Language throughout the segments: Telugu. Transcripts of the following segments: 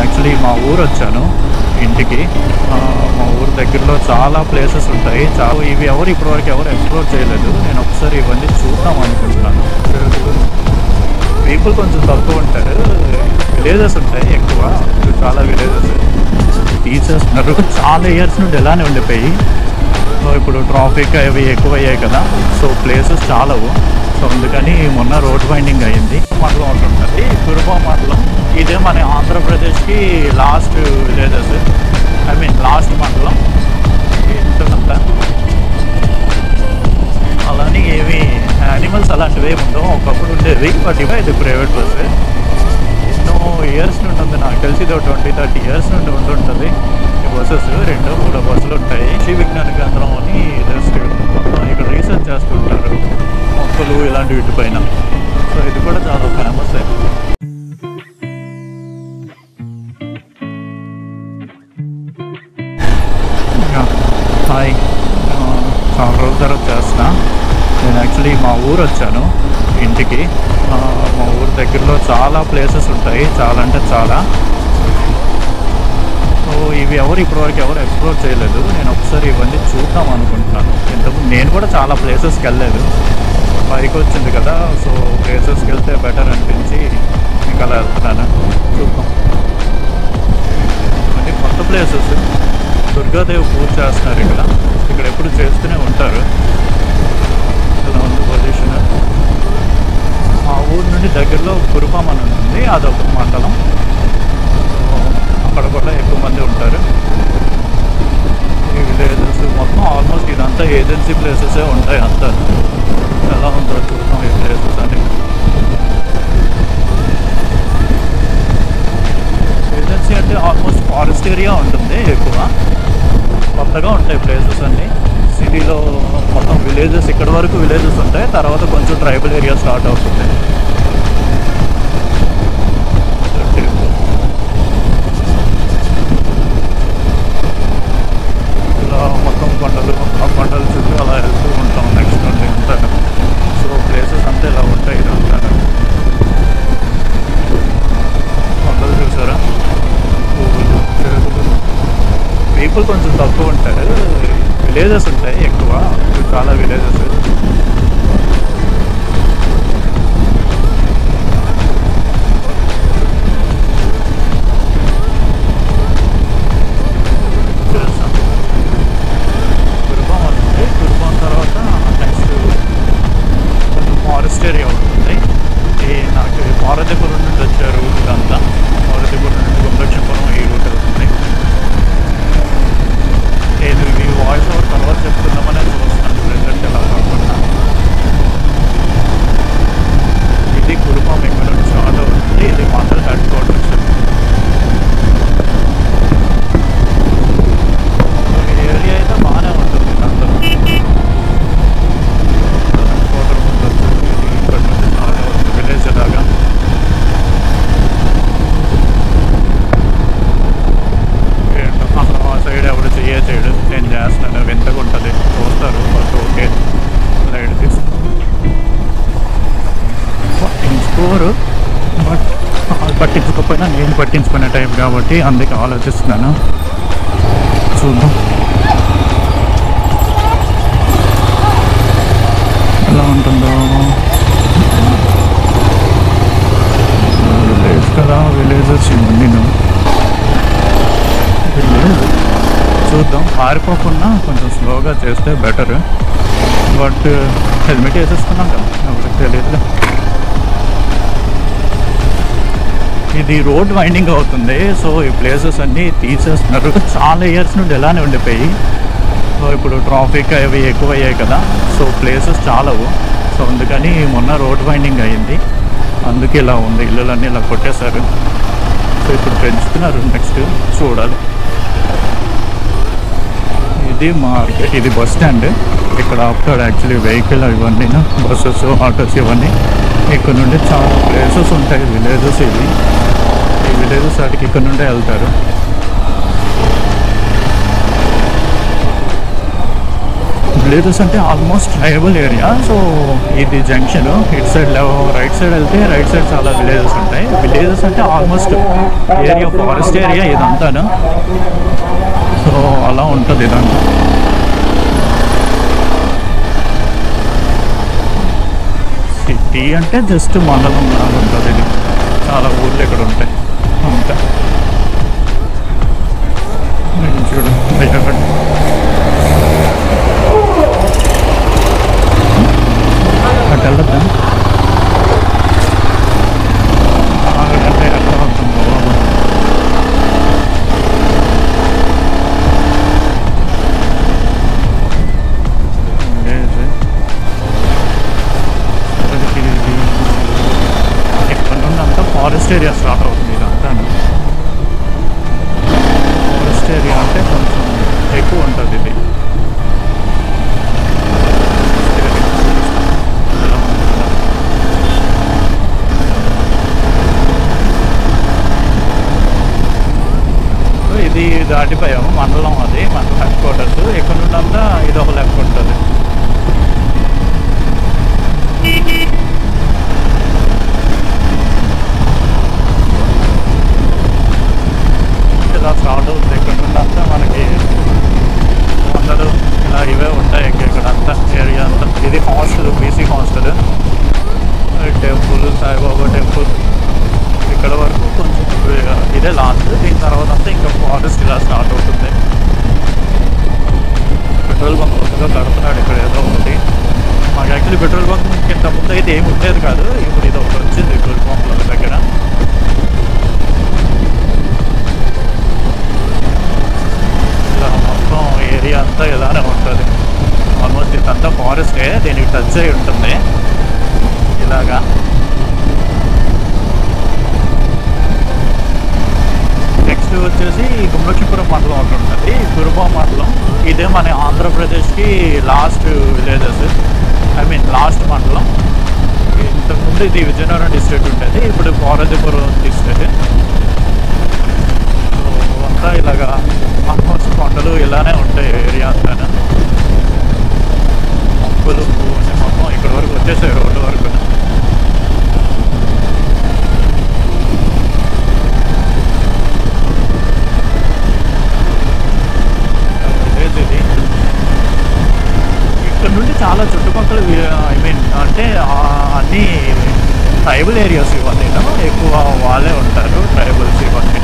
యాక్చువల్లీ మా ఊరు వచ్చాను ఇంటికి. మా ఊరు దగ్గరలో చాలా ప్లేసెస్ ఉంటాయి. ఇవి ఇప్పటివరకు ఎవరు ఎక్స్ప్లోర్ చేయలేదు. నేను ఒకసారి ఇవన్నీ చూద్దాం అనుకుంటున్నాను. పీపుల్ కొంచెం తక్కువ ఉంటారు, విలేజెస్ ఉంటాయి ఎక్కువ. చాలా విలేజెస్ తీసేస్తున్నారు. చాలా ఇయర్స్ నుండి ఎలానే ఉండిపోయి, సో ఇప్పుడు ట్రాఫిక్ అవి ఎక్కువ అయ్యాయి కదా, సో ప్లేసెస్ చాలవు. సో అందుకని మొన్న రోడ్ వైండింగ్ అయింది. మండలం ఒకటి ఉంటుంది, కురుబా మండలం. ఇదే మన ఆంధ్రప్రదేశ్కి లాస్ట్ విలేజెస్, లాస్ట్ మండలం ఇంతకంతా. అలానే ఏమి యానిమల్స్ అలాంటివి ఏమి ఉండవు. ఒకప్పుడు ఉండేది, బట్ ఇది ప్రైవేట్ బస్సు. ఎన్నో ఇయర్స్ నుండి ఉంది, నాకు తెలిసి ఇది 20-30 ఇయర్స్ నుండి ఉంటుంటుంది ఈ బస్సెస్. 2-3 బస్సులు ఉంటాయి. శ్రీ విజ్ఞాన కేంద్రం అని జస్ట్ మొత్తం ఇక్కడ రీసెర్చ్ చేస్తుంటారు మొక్కలు ఇలాంటి వీటిపైన. సో ఇది కూడా చాలా ఫేమస్. హాయ్, చాలా రోజుల తర్వాత చేస్తున్నా. నేను యాక్చువల్లీ మా ఊరు వచ్చాను ఇంటికి. మా ఊరు దగ్గరలో చాలా ప్లేసెస్ ఉంటాయి, చాలా అంటే చాలా. సో ఇవి ఇప్పటివరకు ఎవరు ఎక్స్ప్లోర్ చేయలేదు. నేను ఒకసారి ఇవన్నీ చూద్దాం అనుకుంటున్నాను. ఇంతకుముందు నేను కూడా చాలా ప్లేసెస్కి వెళ్ళలేదు, పైకి వచ్చింది కదా, సో ప్లేసెస్కి వెళ్తే బెటర్ అనిపించి మీకు అలా వెళ్తున్నాను. చూద్దాం. ఇవన్నీ కొత్త ప్లేసెస్. దుర్గాదేవి పూజ చేస్తున్నారు ఇక్కడ ఎప్పుడు చేస్తూనే ఉంటారు. ఇలా ఉంది పొజిషన్. మా ఊరు నుండి దగ్గరలో కురుపాం అని ఉంది, అదొక మండలం. అక్కడ కూడా ఎక్కువ మంది ఉంటారు. ఈ విలేజెస్ మొత్తం ఆల్మోస్ట్ ఇదంతా ఏజెన్సీ ప్లేసెసే ఉంటాయి అంతా. ఎలా ఉందో చూద్దాం ఈ ప్లేసెస్ అని. ఏజెన్సీ అంటే ఆల్మోస్ట్ ఫారెస్ట్ ఏరియా ఉంటుంది ఎక్కువ. కొత్తగా ఉంటాయి ప్లేసెస్ అన్నీ. సిటీలో మొత్తం విలేజెస్, ఇక్కడ వరకు విలేజెస్ ఉంటాయి, తర్వాత కొంచెం ట్రైబల్ ఏరియా స్టార్ట్ అవుతుంది. ఇలా మొత్తం కొండలు, ఆ కొండల చుట్టూ అలా వెళ్తూ ఉంటాం. నెక్స్ట్ నుండి ఉంటాను. సో ప్లేసెస్ అంతా ఇలా ఉంటాయి. ఇది ఉంటాను. కొండలు చూసారా, పువ్వులు, చెరువులు. పీపుల్ కొంచెం తక్కువ ఉంటారు, విలేజెస్ ఉంటాయి ఎక్కువ. చాలా విలేజెస్. కురుబాం ఉంటుంది. కురుబాం తర్వాత నెక్స్ట్ కొంచెం ఫారెస్ట్ ఏరియా ఉంటుంది. నాకు పార్వతీపురం నుండి వచ్చారు ఇదంతా. పార్వతీపురం నుండి గుండ్లక్ష్మీపురం ఈ రూట్ అవుతుంది. నేను ఈ వాయిస్ ఓవర్ తర్వాత చెప్తున్నామని చూస్తున్నాను, ప్రెజెంట్ ఎలా కాకుండా. ఇది కురుపాం ఇక్కడ నుంచి స్టార్ట్ అవుతుంది. ఇది మండల్ హెడ్ క్వార్టర్స్. ఏరియా అయితే బాగానే ఉంటుంది. అంతా హెడ్ క్వార్టర్ ముందు వచ్చింది. ఇది ఇక్కడ నుంచి స్టార్ట్ అవుతుంది విలేజ్ లాగా. అసలు ఆ సైడ్ ఎవరు చేయడు, నేను చేస్తాను. వింతగా ఉంటుంది, చూస్తారు బట్ ఓకే, లైట్ పట్టించుకోరు. బట్ పట్టించుకోకపోయినా నేను పట్టించుకునే టైం కాబట్టి అందుకే ఆలోచిస్తున్నాను. చూద్దాం ఎలా ఉంటుందో. విలేజ్ కదా, విలేజెస్ ఇవన్నీ చూద్దాం. పారిపోకుండా కొంచెం స్లోగా చేస్తే బెటర్. బట్ హెల్మెట్ వేసేసుకున్నాం కదా, ఎవరికి తెలియదు. ఇది రోడ్ వైండింగ్ అవుతుంది. సో ఈ ప్లేసెస్ అన్నీ తీసేస్తున్నారు. చాలా ఇయర్స్ నుండి ఎలానే ఉండిపోయి, సో ఇప్పుడు ట్రాఫిక్ అవి ఎక్కువ అయ్యాయి కదా, సో ప్లేసెస్ చాలవు. సో అందుకని మొన్న రోడ్ వైండింగ్ అయింది. అందుకే ఇలా ఉంది. ఇళ్ళలన్నీ ఇలా కొట్టేశారు. సో ఇప్పుడు పెంచుతున్నారు. నెక్స్ట్ చూడాలి. ఇది మార్కెట్, ఇది బస్ స్టాండ్. ఇక్కడ ఆపుతాడు యాక్చువల్లీ వెహికల్ ఇవన్నీ, బస్సెస్, ఆటోస్ ఇవన్నీ. ఇక్కడ నుండి చాలా ప్లేసెస్ ఉంటాయి, విలేజెస్. ఈ విలేజెస్ వాటికి ఇక్కడ నుండే వెళ్తారు. విలేజెస్ అంటే ఆల్మోస్ట్ ట్రైబల్ ఏరియా. సో ఇది జంక్షన్, ఇటు సైడ్ రైట్ సైడ్ వెళ్తే రైట్ సైడ్ చాలా విలేజెస్ ఉంటాయి. విలేజెస్ అంటే ఆల్మోస్ట్ ఏరియా ఫారెస్ట్ ఏరియా ఇదంతాను. సో అలా ఉంటుంది ఇదంతా. సిటీ అంటే జస్ట్ మండలం లాగా ఉంటుంది. ఇది చాలా ఊర్లు ఇక్కడ ఉంటాయి అంతే. చూడు భయపడి అటు వెళ్తా అంటే ఎక్కడ అవుతుందో ఇక్కడ నుండి అంతా ఫారెస్ట్ ఏరియా స్టార్ట్ అవుతుంది. ఇదంతా ఫారెస్ట్ ఏరియా అంటే కొంచెం ఎక్కువ ఉంటుంది ఇది. ఇది దాటిపోయాము మండలం, అది మండలం హెడ్ క్వార్టర్స్. ఇక్కడ నుండి అంతా ఇది ఒక లెక్క ఉంటుంది. ఇలా స్టార్ట్ అవుతుంది. ఇక్కడ నుండి అంతా మనకి వందలు ఇలా ఇవే ఉంటాయి ఇక్కడ అంతా ఏరియా అంతా. ఇది hostel, BC hostel, temple, Saibaba temple ఇక్కడ వరకు కొంచెం ఇదే లాస్ట్. దీని తర్వాత అంతా ఇంకా ఫారెస్ట్ ఇలా స్టార్ట్ అవుతుంది. పెట్రోల్ బంక్ కొత్తగా కడుతున్నాడు ఇక్కడ ఏదో ఒకటి. మాకు యాక్చువల్లీ పెట్రోల్ బంక్ ఇంత ముందు అయితే ఏమి ఉండేది కాదు. ఇప్పుడు ఇది ఒకటి వచ్చింది పెట్రోల్ బంక్ల దగ్గర. ఇలా మొత్తం ఏరియా అంతా ఇలానే ఉంటుంది. ఆల్మోస్ట్ ఇదంతా ఫారెస్టే, దీనికి టచ్ అయి ఉంటుంది ఇలాగా. నెక్స్ట్ వచ్చేసి గుమ్మలక్ష్మీపురం మండలం ఒకటి ఉంటుంది. కురుబా మండలం ఇదే మన ఆంధ్రప్రదేశ్కి last villages, I mean last మండలం. ఇంతకుముందు ఇది విజయనగరం డిస్ట్రిక్ట్ ఉంటుంది, ఇప్పుడు పార్వతీపురం డిస్ట్రిక్ట్. అంతా ఇలాగా ఆల్మోస్ట్ కొండలు ఇలానే ఉంటాయి ఏరియా అంతా. మొక్కలు మొత్తం ఇక్కడ వరకు వచ్చేసాయి రోడ్డు వరకు. ఇక్కడ నుండి చాలా చుట్టుపక్కల ఐ మీన్ అంటే అన్నీ ట్రైబల్ ఏరియాస్ ఇవన్నీ ఎక్కువ వాళ్ళే ఉంటారు. ట్రైబల్స్ ఇవన్నీ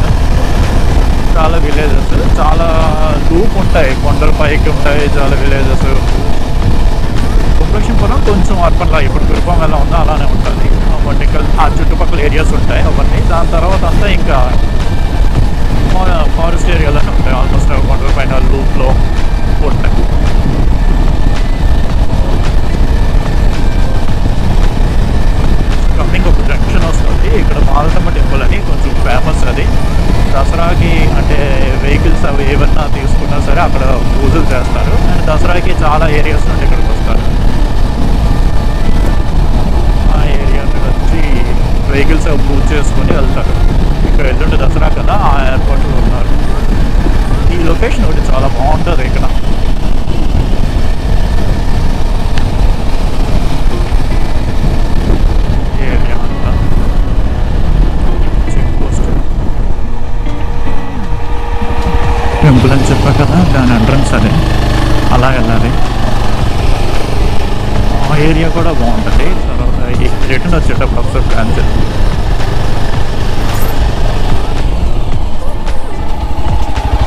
చాలా విలేజెస్ చాలా లూప్ ఉంటాయి, కొండల పైకి ఉంటాయి చాలా విలేజెస్. గుమ్మలక్ష్మీపురం కొంచెం అర్బన్లా ఇప్పుడు కురుపం ఎలా ఉందో అలానే ఉంటుంది. బట్ ఇంకా ఆ చుట్టుపక్కల ఏరియాస్ ఉంటాయి అవన్నీ. దాని తర్వాత అంతా ఇంకా ఫారెస్ట్ ఏరియాలోనే ఉంటాయి. ఆల్మోస్ట్ కొండల పైన లూప్లో ఉంటాయి. ఇంకొక జంక్షన్ వస్తుంది ఇక్కడ, మాలతమ్మ టెంపుల్ అని కొంచెం ఫేమస్. అది దసరాకి అంటే వెహికల్స్ అవి ఏమన్నా తీసుకున్నా సరే అక్కడ పూజలు చేస్తారు. అండ్ దసరాకి చాలా ఏరియాస్ నుండి ఇక్కడికి వస్తారు. ఆ ఏరియా వచ్చి వెహికల్స్ పూజ చేసుకొని వెళ్తారు. ఇక్కడ ఎల్లుండి దసరా కదా, ఆ ఏర్పాట్లు ఉన్నారు. ఈ లొకేషన్ ఒకటి చాలా బాగుంటుంది ఇక్కడ. టెంపుల్ అని చెప్పా కదా, దాని ఎంట్రన్స్ అదే, అలా వెళ్ళాలి. ఆ ఏరియా కూడా బాగుంటుంది. తర్వాత రిటర్న్ వచ్చేటప్పుడు ఒకసారి ప్లాన్ చేస్తాం.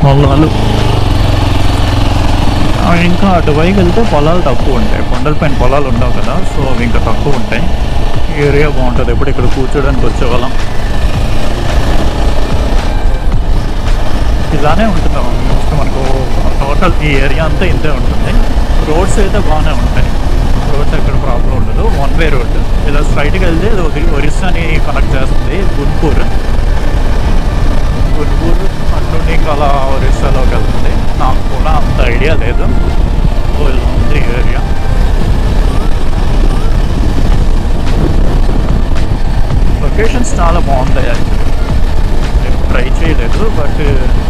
పొలాలు ఇంకా అటువైపు వెళ్తే పొలాలు తక్కువ ఉంటాయి. కొండల పైన పొలాలు ఉండవు కదా, సో అవి ఇంకా తక్కువ ఉంటాయి. ఏరియా బాగుంటుంది. ఎప్పుడు ఇక్కడ కూర్చోడానికి వచ్చేవాళ్ళం. ఇలానే ఉంటుంది ఆల్మోస్ట్ మనకు టోటల్ ఈ ఏరియా అంతా ఇంతే ఉంటుంది. రోడ్స్ అయితే బాగానే ఉంటాయి, రోడ్స్ ఎక్కడ ప్రాబ్లం ఉండదు. One way road. ఇలా స్ట్రైట్కి వెళ్తే ఒరిస్సాని కనెక్ట్ చేస్తుంది. గుంటూరు అట్నుండి ఇంకా అలా ఒరిస్సాలోకి వెళ్తుంది. నాకు కూడా అంత ఐడియా లేదు, ఉంది ఏరియా. లొకేషన్స్ చాలా బాగుంటాయి యాక్చువల్లీ. ట్రై చేయలేదు, బట్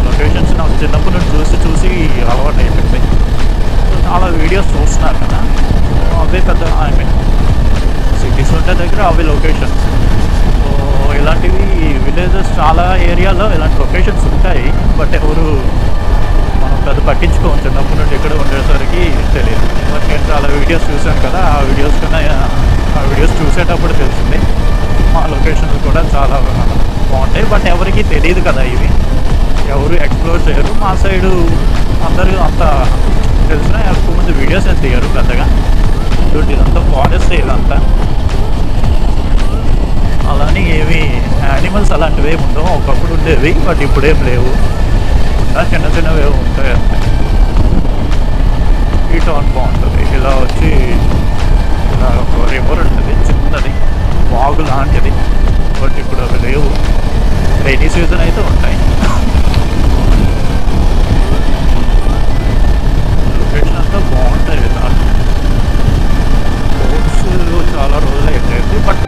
లొకేషన్స్ నాకు చిన్నప్పటి నుంచి చూసి అలవాటు అయిపోయింది. సో చాలా వీడియోస్ చూస్తున్నారు కదా, అవే పెద్ద ఐ మీన్ సిటీస్ ఉంటే దగ్గర అవి లొకేషన్స్. సో ఇలాంటివి విలేజెస్ చాలా ఏరియాలో ఇలాంటి లొకేషన్స్ ఉంటాయి, బట్ ఎవరు మనం పెద్ద పట్టించుకోము. చిన్నప్పటి నుండి ఇక్కడ ఉండేసరికి తెలియదు. బట్ నేను చాలా వీడియోస్ చూసాను కదా, ఆ వీడియోస్ చూసేటప్పుడు తెలిసింది మా లొకేషన్స్ కూడా చాలా బాగుంటాయి. బట్ ఎవరికి తెలియదు కదా, ఇవి ఎవరు ఎక్స్ప్లోర్ చేయరు. మా సైడు అందరూ అంత తెలిసిన ఎక్కువ మంది వీడియోస్ ఏం తీయరు పెద్దగా. ఇదంతా ఫారెస్ట్ ఇదంతా. అలానే ఏమి యానిమల్స్ అలాంటివి ఏమి ఉండవు. ఒకప్పుడు ఉండేవి, బట్ ఇప్పుడేం లేవు. చిన్న చిన్నవి ఉంటాయి అంతే. ఈ టౌన్ బాగుంటుంది. ఇలా వచ్చి ఇలా ఒక రివర్ ఉంటుంది చిన్నది, వాగు లాంటిది, బట్ ఇప్పుడు అవి లేవు. రైనీ సీజన్ అయితే ఉంటాయి. లొకేషన్ అంతా బాగుంటాయి. ఇలా బోట్స్ చాలా రోజులు అయిపోయింది, బట్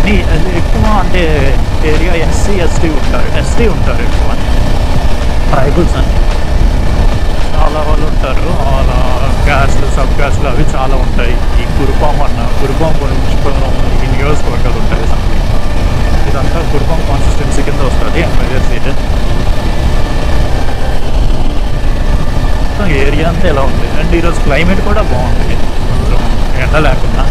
అన్నీ ఎక్కువ అంటే ఏరియా ఎస్సీ ఉంటారు ఎక్కువ. ట్రైబల్స్ అని చాలా వాళ్ళు ఉంటారు. అలా క్యాస్ట్లు, సబ్ క్యాస్ట్లు అవి చాలా ఉంటాయి. ఈ కురుపాం గురించి ఈ నియోజకవర్గాలు ఉంటాయి. ఇదంతా కురుపాం కాన్స్టిట్యున్సీ కింద వస్తుంది ఎమ్మెల్యే సీట్. ఏరియా అంతా ఎలా ఉంది. అండ్ ఈరోజు క్లైమేట్ కూడా బాగుంది, కొంచెం ఎండ లేకుండా.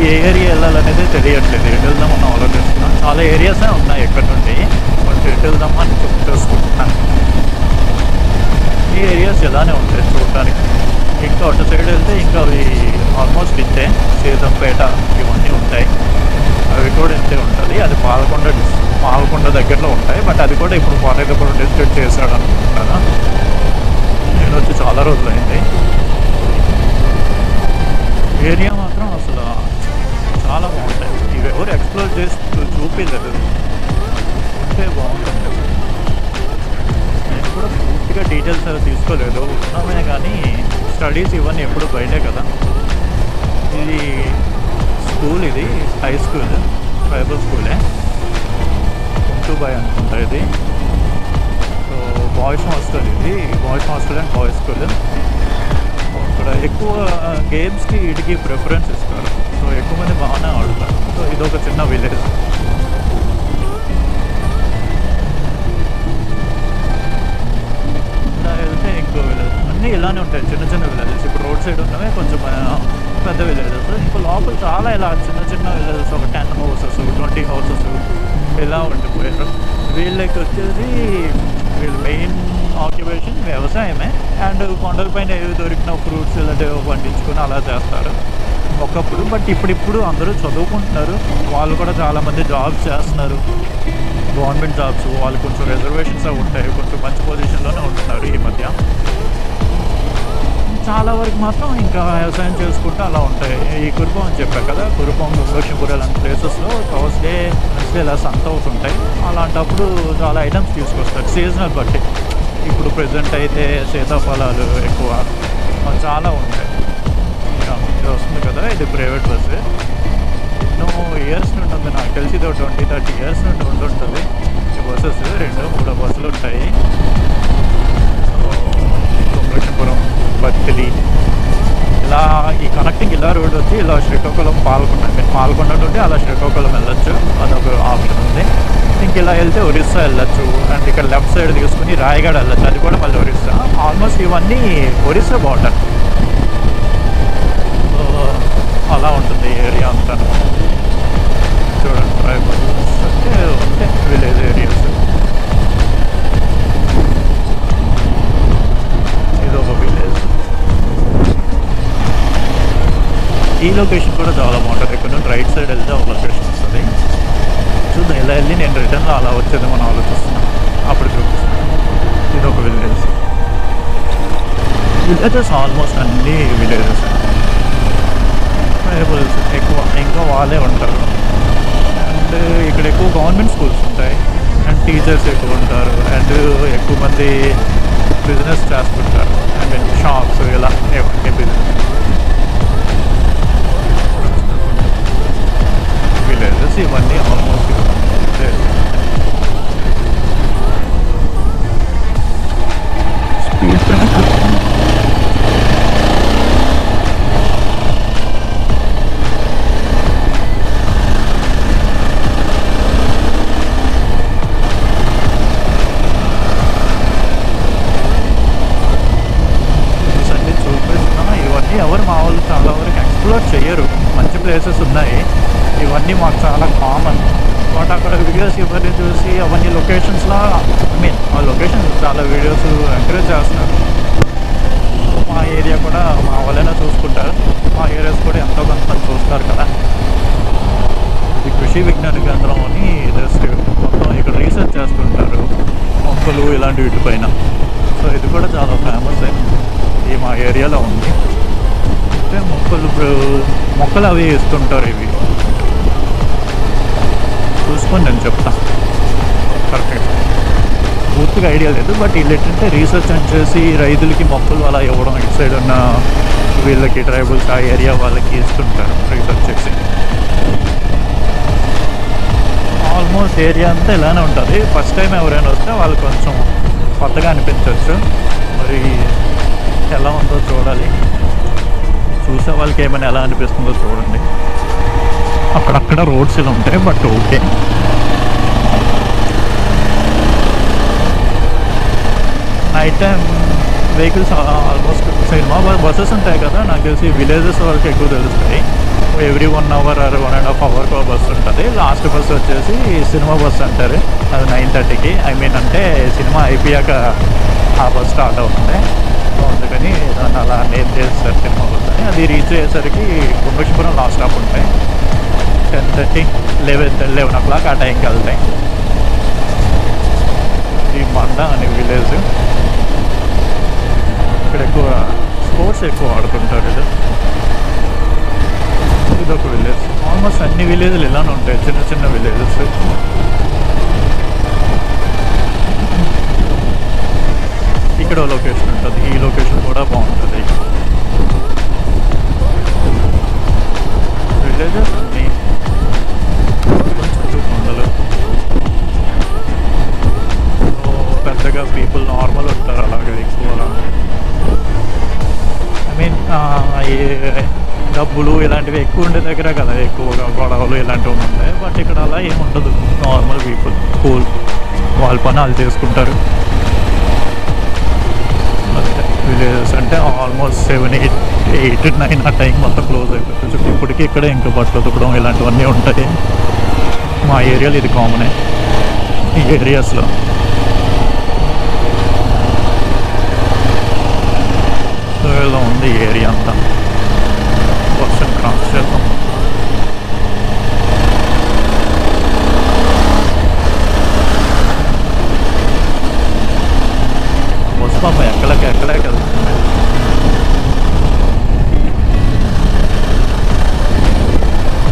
ఏ ఏరియా వెళ్ళాలనేది తెలియట్లేదు. ఎటు వెళ్దామని ఆలోచిస్తున్నాను. చాలా ఏరియాసే ఉన్నాయి ఇక్కడ నుండి, బట్ ఎటు వెళ్దామని చూసుకుంటున్నాను. ఈ ఏరియాస్ ఇలానే ఉంటాయి చూడటానికి. ఇంకా అటు సైడ్ వెళ్తే ఇంకా అవి ఆల్మోస్ట్ ఇంతే. సీతంపేట ఇవన్నీ ఉంటాయి, అవి కూడా ఇంతే ఉంటుంది. అది పాలకొండ దగ్గరలో ఉంటాయి, బట్ అది కూడా ఇప్పుడు పాలకొండ డిస్ట్రిక్ట్ చేశాడు అనుకుంటున్నాను. నేను వచ్చి చాలా రోజులు అయింది. ఏరియా మాత్రం అసలు చాలా బాగుంటాయి. ఇవి ఎవరు ఎక్స్ప్లోర్ చేసి చూపించలేదు, ఉంటే బాగుంటుంది. నేను కూడా పూర్తిగా డీటెయిల్స్ అవి తీసుకోలేదు, ఉన్నామే కానీ స్టడీస్ ఇవన్నీ ఎప్పుడు బయటే కదా. ఇది స్కూల్, ఇది హై స్కూల్, ట్రైబల్ స్కూలే, కుంటుబాయ్ అనుకుంటా ఇది. సో బాయ్స్ హాస్టల్, ఇది boys hostel and boys school. ఇక్కడ ఎక్కువ గేమ్స్కి వీటికి ప్రిఫరెన్స్ ఇస్తారు. సో ఎక్కువ మంది బాగానే ఆడుతారు. సో ఇదొక చిన్న విలేజ్. ఇలా వెళ్తే ఇంకో విలేజ్. అన్నీ ఇలానే ఉంటాయి, చిన్న చిన్న విలేజెస్. ఇప్పుడు రోడ్ సైడ్ ఉన్నవే కొంచెం పెద్ద విలేజెస్. ఇంకా లోపల చాలా ఇలా చిన్న చిన్న విలేజెస్, ఒక 10 హౌసెస్ 20 హౌసెస్ ఇలా ఉండిపోయారు. వీళ్ళకి వచ్చేసి వీళ్ళ మెయిన్ ఆక్యుపేషన్ వ్యవసాయమే. అండ్ కొండలపైన ఏవి దొరికిన ఫ్రూట్స్ ఇలాంటివి పండించుకొని అలా చేస్తారు ఒకప్పుడు. బట్ ఇప్పుడు అందరూ చదువుకుంటున్నారు. వాళ్ళు కూడా చాలామంది జాబ్స్ చేస్తున్నారు, గవర్నమెంట్ జాబ్స్. వాళ్ళు కొంచెం రిజర్వేషన్స్ అవి ఉంటాయి, కొంచెం మంచి పొజిషన్లోనే ఉంటున్నారు ఈ మధ్య. చాలా వరకు మాత్రం ఇంకా వ్యవసాయం చేసుకుంటూ అలా ఉంటాయి. ఈ కురుపం అని చెప్పారు కదా, కురుపం, లక్ష్మీపురం అలాంటి ప్లేసెస్లో థర్స్డే ఇలా సంత అవుతుంటాయి. అలాంటప్పుడు చాలా ఐటమ్స్ తీసుకొస్తారు సీజనల్ బట్టి. ఇప్పుడు ప్రజెంట్ అయితే సీతాఫలాలు ఎక్కువ చాలా ఉంటాయి. ఇది వస్తుంది కదా, ఇది ప్రైవేట్ బస్సు. ఎన్నో ఇయర్స్ నుండి ఉంది, నాకు తెలిసి ఇది 20-30 ఇయర్స్ నుండి ఉంటుంటుంది ఈ బస్సెస్. 2-3 బస్సులు ఉంటాయి. లక్ష్మీపురం, బత్తిలి ఇలా ఈ కనెక్టింగ్ ఇలా రోడ్ వచ్చి ఇలా శ్రీకాకుళం, పాల్గొండ నుండి అలా శ్రీకాకుళం వెళ్ళొచ్చు, అదొక ఆప్షన్ ఉంది. ఇంక ఇలా వెళ్తే ఒరిస్సా వెళ్ళొచ్చు. అండ్ ఇక్కడ లెఫ్ట్ సైడ్ తీసుకుని రాయగఢ వెళ్ళొచ్చు, అది కూడా మళ్ళీ ఒరిస్సా. ఆల్మోస్ట్ ఇవన్నీ ఒరిస్సా బార్డర్. సో అలా ఉంటుంది ఏరియా అంతా. చూడండి ట్రైబల్ ఈ లొకేషన్ కూడా చాలా బాగుంటుంది. ఇక్కడ నుండి రైట్ సైడ్ వెళ్తే ఒక లొకేషన్ వస్తుంది. చూద్దాం, ఇలా వెళ్ళి నేను రిటర్న్లో అలా వచ్చేది మనం ఆలోచిస్తున్నాను. అప్పుడు చూపిస్తాను. ఇది ఒక విలేజెస్ ఆల్మోస్ట్ అన్ని విలేజెస్ ట్రైబల్స్ ఎక్కువ, ఇంకా వాళ్ళే ఉంటారు. అండ్ ఇక్కడ ఎక్కువ గవర్నమెంట్ స్కూల్స్ ఉంటాయి అండ్ టీచర్స్ ఎక్కువ ఉంటారు. అండ్ ఎక్కువ మంది బిజినెస్ చేస్తుంటారు. ఐ మీన్ షాప్స్ ఇలా ఏమంటే బిజినెస్. విలేజెస్ ఇవన్నీ ఆల్మోస్ట్ ఎవరు మా వాళ్ళు చాలా వరకు ఎక్స్ప్లోర్ చేయరు. మంచి ప్లేసెస్ ఉన్నాయి, ఇవన్నీ మాకు చాలా కామన్. బట్ అక్కడ వీడియోస్ ఇవన్నీ చూసి అవన్నీ లొకేషన్స్లో ఐ మీన్ ఆ లొకేషన్స్ చాలా వీడియోస్ ఎంకరేజ్ చేస్తున్నారు. మా ఏరియా కూడా మా వాళ్ళైనా చూసుకుంటారు, మా ఏరియాస్ కూడా ఎంతో కొంతమంది చూస్తారు కదా. ఇది కృషి విజ్ఞాన కేంద్రం అని జస్ట్ మొత్తం ఇక్కడ రీసెర్చ్ చేస్తుంటారు మొక్కలు ఇలాంటి వీటిపైన. సో ఇది కూడా చాలా ఫేమస్ ఈ మా ఏరియాలో ఉంది. అంటే మొక్కలు అవి వేస్తుంటారు. ఇవి చూసుకొని నేను చెప్తా, పర్ఫెక్ట్ పూర్తిగా ఐడియా లేదు. బట్ వీళ్ళు ఏంటంటే రీసెర్చ్ అని చేసి రైతులకి మొక్కలు అలా ఇవ్వడం, ఇటు సైడ్ ఉన్న వీళ్ళకి ట్రైబల్స్ ఆ ఏరియా వాళ్ళకి ఇస్తుంటారు రీసెర్చ్ చేసి. ఆల్మోస్ట్ ఏరియా అంతా ఇలానే ఉంటుంది. ఫస్ట్ టైం ఎవరైనా వస్తే వాళ్ళు కొంచెం కొత్తగా అనిపించవచ్చు. మరి ఎలా ఉందో చూడాలి, చూసే వాళ్ళకి ఏమైనా ఎలా అనిపిస్తుందో చూడండి. అక్కడక్కడ రోడ్స్ ఇలా ఉంటాయి, but okay. Night time vehicles almost cinema buses ఉంటాయి కదా, నాకు తెలిసి విలేజెస్ వరకు ఎక్కువ తెలుస్తాయి. ఎవ్రీ 1 అవర్ ఆర్ 1.5 అవర్కి బస్సు ఉంటుంది. లాస్ట్ బస్సు వచ్చేసి సినిమా బస్సు అంటారు, అది 9:30కి. ఐ మీన్ అంటే సినిమా అయిపోయాక ఆ బస్ స్టార్ట్ అవుతుంది. సో అందుకని దాన్ని అలా నేమ్ చేస్తారు సినిమా బస్ అని. అది రీచ్ అయ్యేసరికి కుంభేశ్వరం లాస్ట్ స్టాప్ ఉంటాయి. 10:30, 11 o'clock ఆ టైంకి వెళ్తాయి. ఈ మండ అనే విలేజ్, ఇక్కడ ఎక్కువ స్పోర్ట్స్ ఎక్కువ ఆడుతుంటారు. ఇదొక విలేజ్. ఆల్మోస్ట్ అన్ని విలేజ్లు ఇలానే ఉంటాయి, చిన్న చిన్న విలేజెస్. ఇక్కడ లొకేషన్ ఉంటుంది, ఈ లొకేషన్ కూడా బాగుంటుంది. విలేజెస్ అన్ని చుట్టూ కొండలు, పెద్దగా పీపుల్ నార్మల్ ఉంటారు. అలాగే ఎక్కువ ఐ మీన్ డబ్బులు ఇలాంటివి ఎక్కువ ఉండే దగ్గర కదా ఎక్కువగా గొడవలు ఇలాంటివి ఉంటాయి. బట్ ఇక్కడ అలా ఏమి ఉండదు, నార్మల్ పీపుల్ కూల్, వాళ్ళ పని వాళ్ళు చేసుకుంటారు. విలేజెస్ అంటే ఆల్మోస్ట్ 7, 8, 9 ఆ టైం మొత్తం క్లోజ్ అయిపోతుంది. ఇప్పటికీ ఇక్కడ ఇంకా బట్టలు ఉతకడం ఇలాంటివన్నీ ఉంటాయి. మా ఏరియాలో ఇది కామనే, ఈ ఏరియాస్లో. సో ఇలా ఉంది ఏరియా అంతా. వర్షం క్రాస్ చేద్దాం. బస్సు పాప ఎక్కలేక వెళ్తుంది.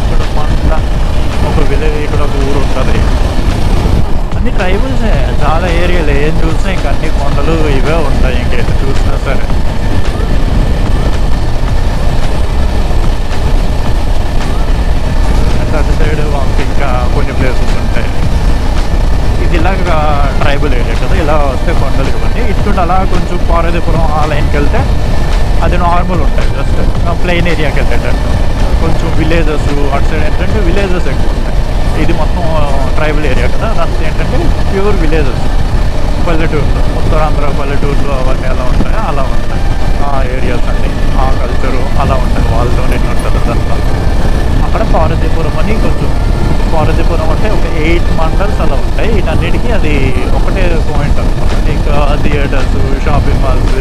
ఇక్కడ పంట ఒక విలేజ్, ఇక్కడ ఒక ఊరు ఉంటుంది. అన్ని ట్రైబల్సే చాలా ఏరియాలు. ఏం చూసినా ఇంక అన్ని కొండలు ఇవే ఉంటాయి, ఇంకేం చూసినా సరే. అటు సైడ్ వాళ్ళకి ఇంకా కొన్ని ప్లేసెస్ ఉంటాయి. ఇది ఇలాగ ట్రైబల్ ఏరియా కదా, ఇలా వస్తే కొండలు ఇవ్వండి. ఇటు అలా కొంచెం పార్వతీపురం ఆ లైన్కి వెళ్తే అది నార్మల్ ఉంటాయి, జస్ట్ ప్లెయిన్ ఏరియాకి వెళ్ళేటట్టు. కొంచెం విలేజెస్ అటు సైడ్ ఏంటంటే విలేజెస్ ఎక్కువ ఉంటాయి. ఇది మొత్తం ట్రైబల్ ఏరియా కదా, దాంట్లో ఏంటంటే ప్యూర్ విలేజెస్, పల్లెటూర్లు, ఉత్తరాంధ్ర పల్లెటూర్లు అవన్నీ ఎలా ఉంటాయో అలా ఉంటాయి ఆ ఏరియాస్ అన్నీ. ఆ కల్చరు అలా ఉంటుంది, వాళ్ళతో నేను ఉంటుంది దాంట్లో. అక్కడ పార్వతీపురం అని కొంచెం, పార్వతీపురం అంటే ఒక 8 మండల్స్ అలా ఉంటాయి. వీటన్నిటికీ అది ఒకటే పాయింట్ అనమాట. ఇంకా థియేటర్స్, షాపింగ్ మాల్స్,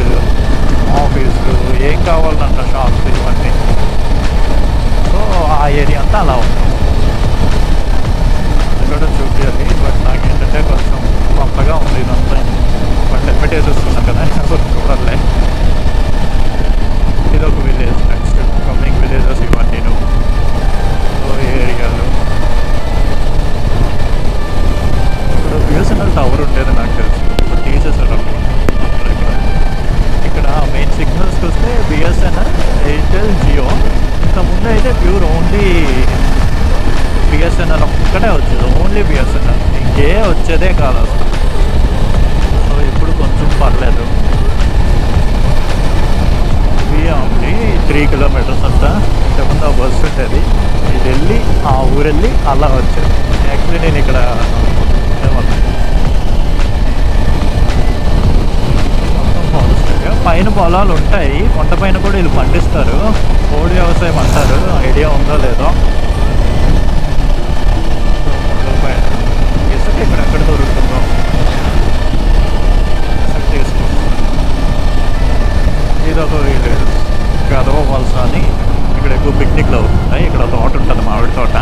ఆఫీసులు, ఏం కావాలన్న షాప్స్ ఇవన్నీ అలా ఉంది. అది కూడా చూపించాలి. బట్ నాకేంటంటే కొంచెం కొత్తగా ఉంది ఇదంతా. బట్ హెల్మెట్ వేసేసుకున్నాం కదా చూడాలే. ఇది ఒక విలేజ్. నెక్స్ట్ కమింగ్ విలేజెస్ ఇవన్నీ ఏరియాలు. ఇప్పుడు బిఎస్ఎన్ఎల్ టవర్ ఉండేది నాకు తెలుసు, ఇప్పుడు తీసేసారు. ఇక్కడ మెయిన్ సిగ్నల్స్కి వస్తే బిఎస్ఎన్ఎల్, ఎయిర్టెల్, జియో. ఇంతకుముందు అయితే ప్యూర్ ఓన్లీ బిఎస్ఎన్ఎల్ ఒక్కటే వచ్చేది, ఓన్లీ బిఎస్ఎన్ఎల్, ఇంకే వచ్చేదే కాదు అసలు. సో ఇప్పుడు కొంచెం పర్లేదు. ఉంది 3 కిలోమీటర్స్ అంతా. ఇంతకుముందు ఆ బస్సు ఉండేది, ఇది వెళ్ళి ఆ ఊరెళ్ళి అలా వచ్చేది. యాక్చువల్లీ నేను ఇక్కడ పైన పొలాలు ఉంటాయి, కొండ పైన కూడా వీళ్ళు పండిస్తారు. కోడి వ్యవసాయం అంటారు, ఐడియా ఉందో లేదో. పైన ఇసుక ఇక్కడ ఎక్కడ దొరుకుతుందో ఇసుక తీసుకో. ఇది ఒక విలేజ్ గదవ వలస అని. ఇక్కడ ఎక్కువ పిక్నిక్లు అవుతుంటాయి. ఇక్కడ తోట ఉంటుంది, మామిడి తోట.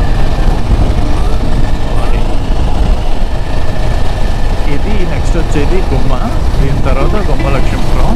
ఇది నెక్స్ట్ వచ్చేది గుమ్మ, దీని తర్వాత గుమ్మ లక్ష్మీపురం.